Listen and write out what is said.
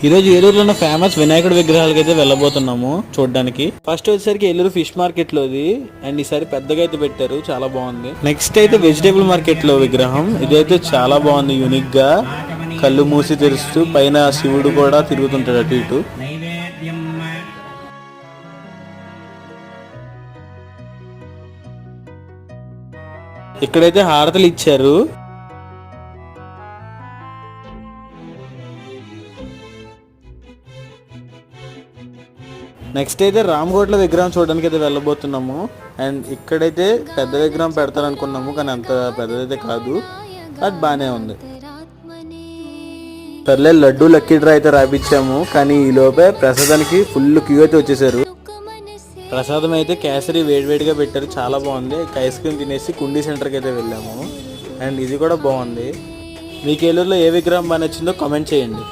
ఈ రోజు ఏలూరులో ఉన్న ఫేమస్ వినాయకుడి విగ్రహాలకి అయితే వెళ్ళబోతున్నాము చూడడానికి. ఫస్ట్ వచ్చేసరికి ఏలూరు ఫిష్ మార్కెట్ లోది, అండ్ ఈసారి పెద్దగా అయితే పెట్టారు, చాలా బాగుంది. నెక్స్ట్ అయితే వెజిటేబుల్ మార్కెట్ లో విగ్రహం, ఇదైతే చాలా బాగుంది, యూనిక్ గా కళ్ళు మూసి తెరుస్తూ పైన శివుడు కూడా తిరుగుతుంటాడు అటు ఇటు. ఇక్కడైతే హారతలు ఇచ్చారు. నెక్స్ట్ అయితే రామ్కోట్ల విగ్రహం చూడడానికి అయితే వెళ్ళబోతున్నాము. అండ్ ఇక్కడైతే పెద్ద విగ్రహం పెడతారనుకున్నాము, కానీ అంత పెద్దదైతే కాదు, బట్ బాగానే ఉంది. సర్లే లడ్డు లక్కీ డ్రా అయితే రాపించాము, కానీ ఈ లోపే ప్రసాదానికి ఫుల్ క్యూ అయితే వచ్చేసారు. ప్రసాదం అయితే కేసరి వేడివేడిగా పెట్టారు, చాలా బాగుంది. ఐస్ క్రీమ్ తినేసి కుండీ సెంటర్కి అయితే వెళ్ళాము, అండ్ ఇది కూడా బాగుంది. మీకు ఏలూరులో ఏ విగ్రహం బాగా నచ్చిందో కామెంట్ చేయండి.